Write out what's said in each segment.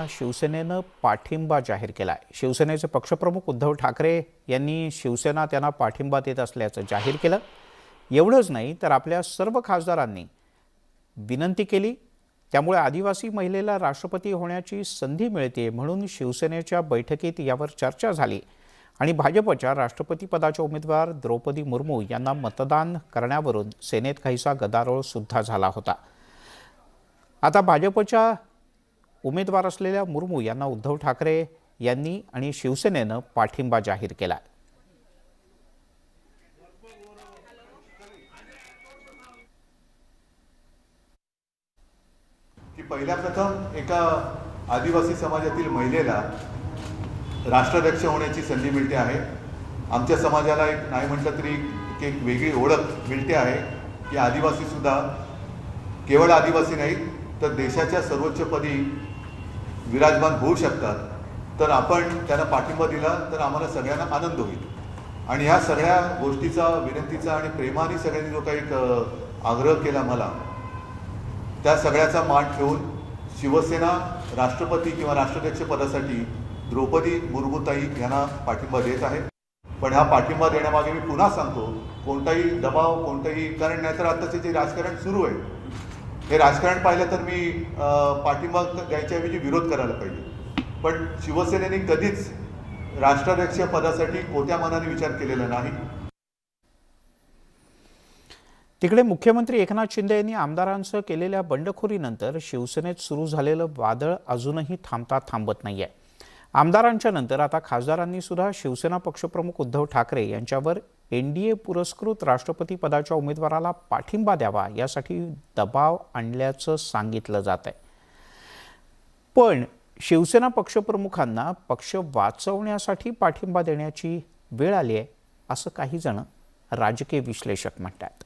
शिवसेनेनं पाठिंबा जाहीर केलाय। शिवसेनेचे पक्षप्रमुख उद्धव ठाकरे यांनी शिवसेना त्यांना पाठिंबा देत असल्याचं जाहीर केलं। एवढंच नाही तर आपल्या सर्व खासदारांनी विनंती केली, त्यामुळे आदिवासी महिलेला राष्ट्रपती होण्याची संधी मिळते म्हणून शिवसेनेच्या बैठकीत यावर चर्चा झाली आणि भाजपच्या राष्ट्रपती पदाच्या उमेदवार द्रौपदी मुर्मू यांना मतदान करण्यावरून सेनेत काहीसा गदारोळ सुद्धा झाला होता। आता भाजपच्या उमेदवार असलेल्या मुर्मू यांना उद्धव ठाकरे यांनी आणि शिवसेनेनं पाठिंबा जाहीर केला। की पहिल्या प्रथम एका आदिवासी समाजातील महिलेला राष्ट्राध्यक्ष होण्याची संधी मिळते आहे। आमच्या समाजाला एक नाही म्हटलं तरी एक वेगळी ओळख मिळते आहे की आदिवासी सुद्धा केवळ आदिवासी नाही तर देशाच्या सर्वोच्च पदी विराजमान होऊ शकतात। तर आपण त्यांना पाठिंबा दिला तर आम्हाला सगळ्यांना आनंद होईल आणि ह्या सगळ्या गोष्टीचा विनंतीचा आणि प्रेमाने सगळ्यांनी जो काही आग्रह केला मला त्या सगळ्याचा मान ठेवून शिवसेना राष्ट्रपती किंवा राष्ट्राध्यक्ष पदासाठी द्रौपदी मुर्मूताई यांना पाठिंबा देत आहे। पण हा पाठिंबा देण्यामागे मी पुन्हा सांगतो, कोणताही दबाव कोणताही कारण नाही तर आताचे जे राजकारण सुरू आहे हे राजकारण पाहिलं तर मी पाठिंबा द्यायच्याऐवजी विरोध करायला पाहिजे। पण शिवसेनेने कधीच राष्ट्राध्यक्ष पदासाठी कोत्या मनाने विचार केलेला नाही। तिकडे मुख्यमंत्री एकनाथ शिंदे यांनी आमदारांसह केलेल्या बंडखोरीनंतर शिवसेनेत सुरू झालेलं वादळ अजूनही थांबत नाहीये। आमदारांच्या नंतर आता खासदारांनी सुद्धा शिवसेना पक्षप्रमुख उद्धव ठाकरे यांच्यावर एनडीए पुरस्कृत राष्ट्रपती पदाच्या उमेदवाराला पाठिंबा द्यावा यासाठी दबाव आणल्याचं सांगितलं जात आहे। पण शिवसेना पक्षप्रमुखांना पक्ष वाचवण्यासाठी पाठिंबा देण्याची वेळ आली आहे असं काही जण राजकीय विश्लेषक म्हणतात।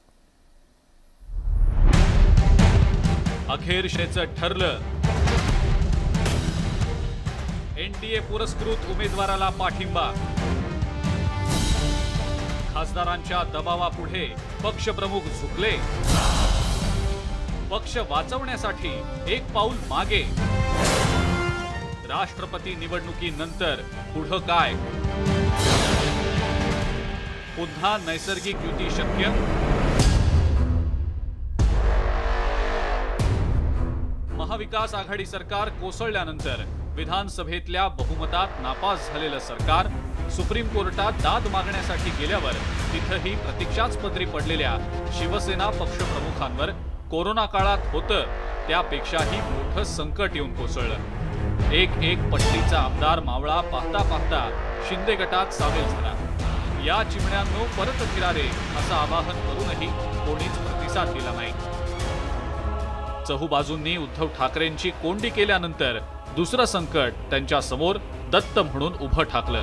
अखेर शेचं ठरलं, एनडीए पुरस्कृत उमेदवाराला पाठिंबा। खासदारांच्या दबावापुढे पक्षप्रमुख झुकले। पक्ष वाचवण्यासाठी एक पाऊल मागे। राष्ट्रपती निवडणुकीनंतर पुढं काय? पुन्हा नैसर्गिक युती शक्य? महाविकास आघाडी सरकार कोसळल्यानंतर विधानसभेतल्या बहुमतात नापास झालेलं सरकार सुप्रीम कोर्टात दाद मागण्यासाठी गेल्यावर तिथंही प्रतीक्षाच पदरी पडलेल्या शिवसेना पक्षप्रमुखांवर कोरोना काळात होतं त्यापेक्षाही मोठं संकट येऊन कोसळलं। एक पट्टीचा आमदार मावळा पाहता पाहता शिंदे गटात सामील झाला। या चिमण्यांनो परत फिरा रे असं आवाहन करूनही कोणीच प्रतिसाद दिला नाही। चहूबाजूंनी उद्धव ठाकरेंची कोंडी केल्यानंतर दुसरं संकट त्यांच्या समोर दत्त म्हणून उभं ठाकलं।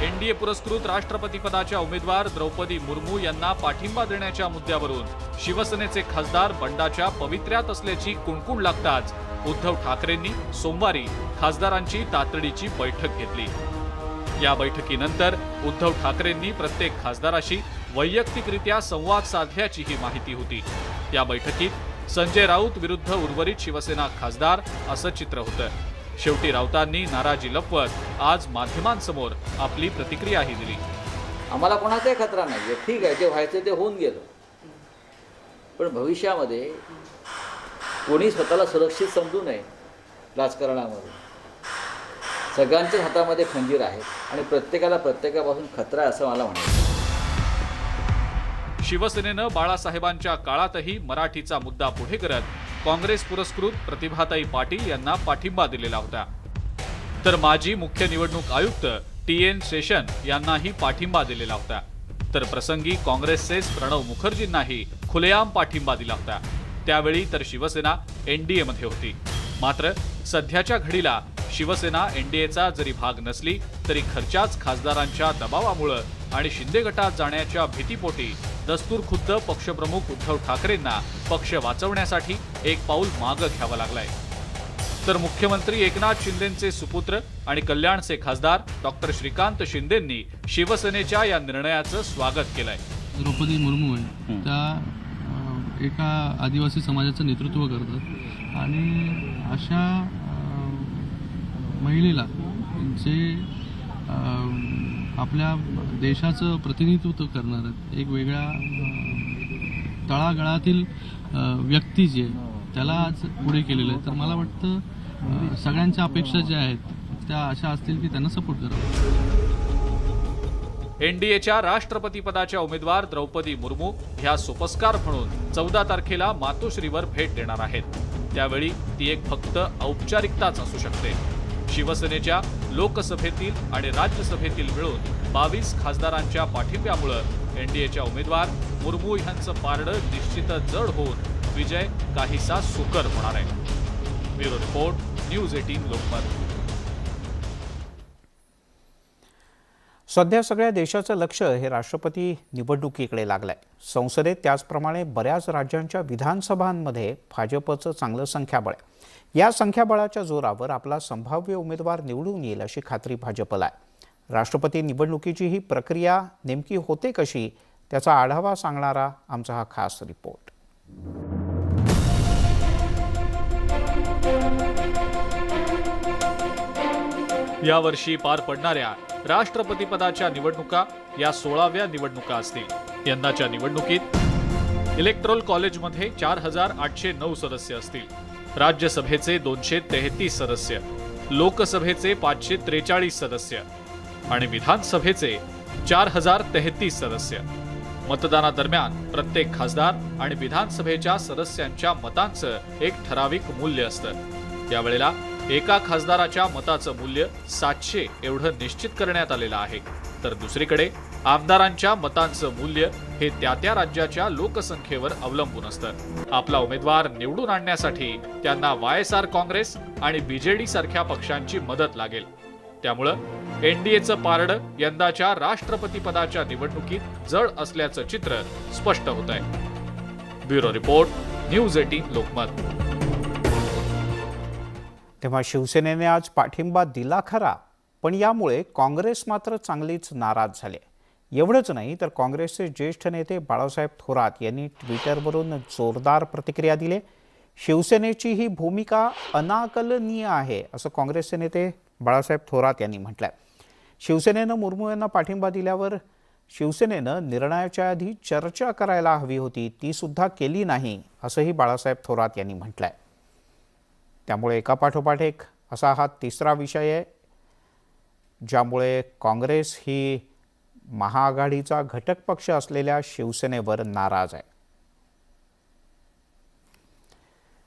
एनडीए पुरस्कृत राष्ट्रपती पदाच्या उमेदवार द्रौपदी मुर्मू यांना पाठिंबा देण्याच्या मुद्द्यावरून शिवसेनेचे खासदार बंडाच्या पवित्र्यात असल्याची कुणकुण लागताच उद्धव ठाकरेंनी सोमवारी खासदारांची तातडीची बैठक घेतली। या बैठकीनंतर उद्धव ठाकरेंनी प्रत्येक खासदाराशी वैयक्तिकरित्या संवाद साधल्याचीही माहिती होती। या बैठकीत संजय राऊत विरुद्ध उर्वरित शिवसेना खासदार असं चित्र होतं। शेवटी राऊतांनी नाराजी लपवत आज माध्यमांसमोर आपली प्रतिक्रियाही दिली। आम्हाला कोणाचाही खतरा नाही, ठीक आहे, जे व्हायचं ते होऊन गेलं। पण भविष्यामध्ये कोणी स्वतःला सुरक्षित समजू नये। राजकारणामध्ये सगळ्यांच्याच हातामध्ये खंजीर आहे आणि प्रत्येकाला प्रत्येकापासून खतरा आहे असं मला म्हणायचं। शिवसेनेनं बाळासाहेबांच्या काळातही मराठीचा मुद्दा पुढे करत काँग्रेस पुरस्कृत प्रतिभाताई पाटील यांना पाठिंबा दिलेला होता। तर माजी मुख्य निवडणूक आयुक्त TN शेषन यांनाही पाठिंबा दिलेला होता। तर प्रसंगी काँग्रेसचेच प्रणव मुखर्जींनाही खुलेआम पाठिंबा दिला होता। त्यावेळी तर शिवसेना एनडीए मध्ये होती। मात्र सध्याच्या घडीला शिवसेना एनडीएचा जरी भाग नसली तरी घरच्याच खासदारांच्या दबावामुळे आणि शिंदे गटात जाण्याच्या भीतीपोटी दस्तूरखुद्द पक्षप्रमुख उद्धव ठाकरेंना पक्ष वाचवण्यासाठी एक पाऊल मागे घ्यावं लागलंय। तर मुख्यमंत्री एकनाथ शिंदेंचे सुपुत्र आणि कल्याणचे खासदार डॉक्टर श्रीकांत शिंदेंनी शिवसेनेच्या या निर्णयाचं स्वागत केलंय। द्रौपदी मुर्मू आहे त्या एका आदिवासी समाजाचं नेतृत्व करतात आणि अशा महिलेला जे आपल्या देशाचं प्रतिनिधित्व करणारं एक वेगळ्या तळागाळातील व्यक्ती जे आहे त्याला आज पुढे केलेलं आहे. तर मला वाटतं सगळ्यांच्या अपेक्षा ज्या आहेत त्या अशा असतील की त्यांना सपोर्ट करावा. एनडीएच्या राष्ट्रपतीपदाच्या उमेदवार द्रौपदी मुर्मू ह्या सुपस्कार म्हणून 14 तारखेला मातोश्रीवर भेट देणार आहेत. त्यावेळी ती एक फक्त औपचारिकताच असू शकते. शिवसेनेच्या लोकसभेतील आणि राज्यसभेतील मिळून 22 खासदारांच्या पाठिंब्यामुळं एनडीएच्या उमेदवार मुर्मू यांचं पारडं निश्चितच जड होऊन विजय काहीसा सुकर होणार आहे. Bureau report, news 18 Lokmat. सध्या सगळ्या देशाचं लक्ष हे राष्ट्रपती निवडणुकीकडे लागलंय. संसदेत त्याचप्रमाणे बऱ्याच राज्यांच्या विधानसभांमध्ये भाजपचं चांगलं संख्याबळ आहे. या संख्याबळाच्या जोरावर आपला संभाव्य उमेदवार निवडून येईल अशी खात्री भाजपला आहे. राष्ट्रपती निवडणुकीची ही प्रक्रिया नेमकी होते कशी त्याचा आढावा सांगणारा आमचा हा खास रिपोर्ट. यावर्षी पार पडणाऱ्या राष्ट्रपतीपदाच्या निवडणुका या 16व्या निवडणुका असतील. यंदाच्या निवडणुकीत इलेक्टोरल कॉलेजमध्ये 4809 सदस्य असतील. राज्यसभेचे 233 सदस्य, लोकसभेचे 543 सदस्य आणि विधानसभेचे 4033 सदस्य. मतदानादरम्यान प्रत्येक खासदार आणि विधानसभेच्या सदस्यांच्या मतांचं एक ठराविक मूल्य असतं. त्यावेळेला एका खासदाराच्या मताचं मूल्य 700 एवढं निश्चित करण्यात आलेलं आहे. तर दुसरीकडे आमदारांच्या मतांचं मूल्य हे त्या राज्याच्या लोकसंख्येवर अवलंबून असतं. आपला उमेदवार निवडून आणण्यासाठी त्यांना YSR काँग्रेस आणि BJD सारख्या पक्षांची मदत लागेल. त्यामुळं एनडीएचं पारडं यंदाच्या राष्ट्रपतीपदाच्या निवडणुकीत जड असल्याचं चित्र स्पष्ट होत आहे. Bureau report, news 18 Lokmat. तेव्हा शिवसेनेने आज पाठिंबा दिला खरा, पण यामुळे काँग्रेस मात्र चांगलीच नाराज झाले. एवढंच नाही तर काँग्रेसचे ज्येष्ठ नेते बाळासाहेब थोरात यांनी ट्विटरवरून जोरदार प्रतिक्रिया दिली. शिवसेनेची ही भूमिका अनाकलनीय आहे असं काँग्रेसचे नेते बाळासाहेब थोरात यांनी म्हटलंय. शिवसेनेनं मुर्मू यांना पाठिंबा दिल्यावर शिवसेनेनं निर्णयाच्या आधी चर्चा करायला हवी होती, ती सुद्धा केली नाही असंही बाळासाहेब थोरात यांनी म्हटलंय. त्यामुळे एकापाठोपाठ एक असा हा तिसरा विषय आहे ज्यामुळे काँग्रेस ही महाआघाडीचा घटक पक्ष असलेल्या शिवसेनेवर नाराज आहे.